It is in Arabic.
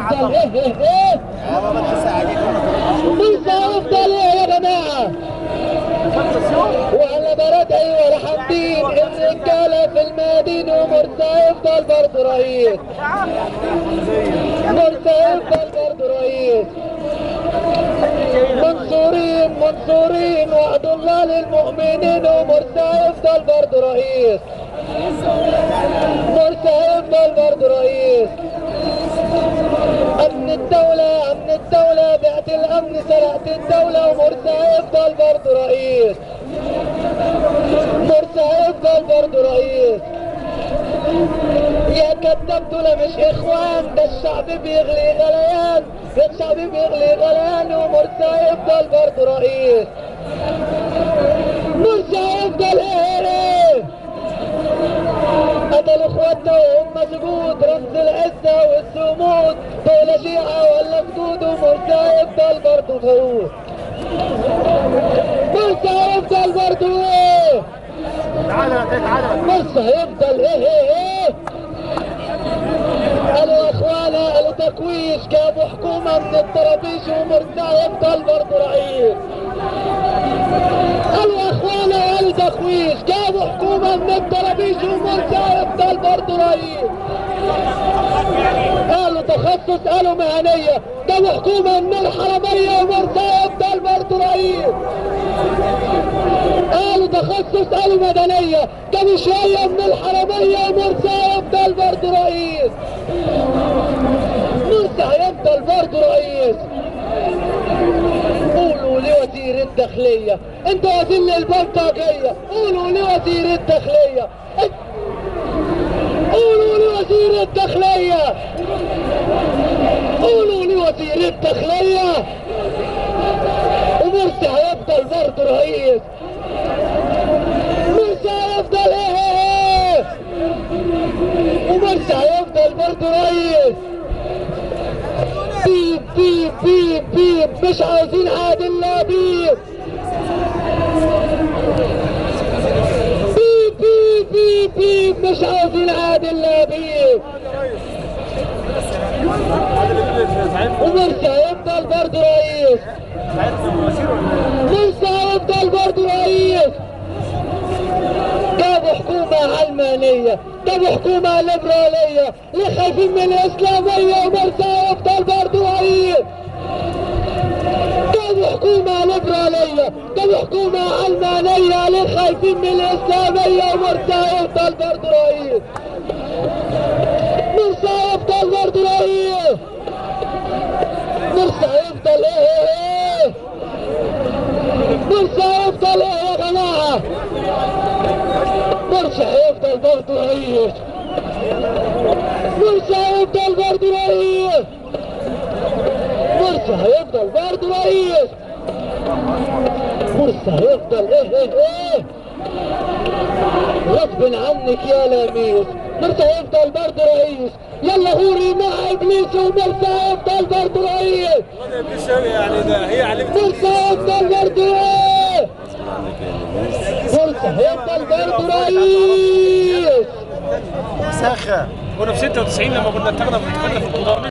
هيفضل ايه مرسى هيفضل ايه يا جماعه؟ وعلى بردعي ولا حامدين الرجاله في المدينه ومرسى هيفضل برضه رئيس. مرسى هيفضل برضه رئيس. منصورين وعد الله للمؤمنين ومرسى هيفضل برضه رئيس. مرسى هيفضل برضه رئيس. امن الدولة بعت الامن سرقت الدولة ومرسى هيفضل برضه رئيس. مرسى هيفضل برضه رئيس. يا كذاب دول مش اخوان، ده الشعب بيغلي غليان، ده الشعب بيغلي غليان ومرسى هيفضل برضه رئيس. مرسى هيفضل ايه؟ قتلوا اخواتنا وهم سجود، رمز العزة والصمود، دول شيعة ولا جدود ومرسى هيفضل برضه فوق. مرسى هيفضل برضه ايه؟ مرسى هيفضل ايه؟ قالوا اخوانا قالوا تكويش، جابوا حكومة من الطرابيش ومرسى هيفضل برضه رئيس. قالوا اخوانا قالوا تكويش، جابوا حكومة من الطرابيش ومرسى هيفضل برضه رئيس. قالوا تخصص قالوا مهنية، جابوا حكومة من الحرمية ومرسى هيفضل برضه رئيس. قالوا تخصص قالوا مدنية، جابوا شوية من الحرمية ومرسى هيفضل برضه رئيس. مرسى هيفضل برضه رئيس. قولوا لوزير الداخلية انت وزير للبلطجية، قولوا لوزير الداخلية، قولوا لوزير الداخلية، قولوا لوزير الداخلية ومرسى هيفضل برضه رئيس. مرسى هيفضل ايه؟ ومرسى هيفضل برضه رئيس. بيب مش عاوزين عادل لا بيب. بيب مش عاوزين عادل لا بيب. ومرسى هيفضل برضه رئيس. مرسى هيفضل برضه رئيس. جابوا حكومة علمانية، جابوا حكومة ليبرالية، ليه خايفين من الإسلامية ومرسى هيفضل برضه رئيس. جابوا حكومة ليبرالية، جابوا حكومة علمانية، ليه خايفين من الإسلامية ومرسى هيفضل برضه رئيس. مرسى هيفضل برضه رئيس. مرسى هيفضل ايه؟ مرسى هيفضل ايه يا جماعة؟ مرسى هيفضل برضه رئيس. مرسى هيفضل برضه رئيس. مرسى هيفضل برضه رئيس. مرسى هيفضل ايه؟ غصب عنك يا لميس. مرسى هيفضل برضه رئيس. يلا غوري مع ابليس ومرسى هيفضل برضه رئيس. يعني ده هي عليك. مرسى هيفضل برضه ايه؟ مرسى هيفضل برضه رئيس. ساخة. كنا في 96 لما كنا اتخذنا في الانتخابات في القضاء.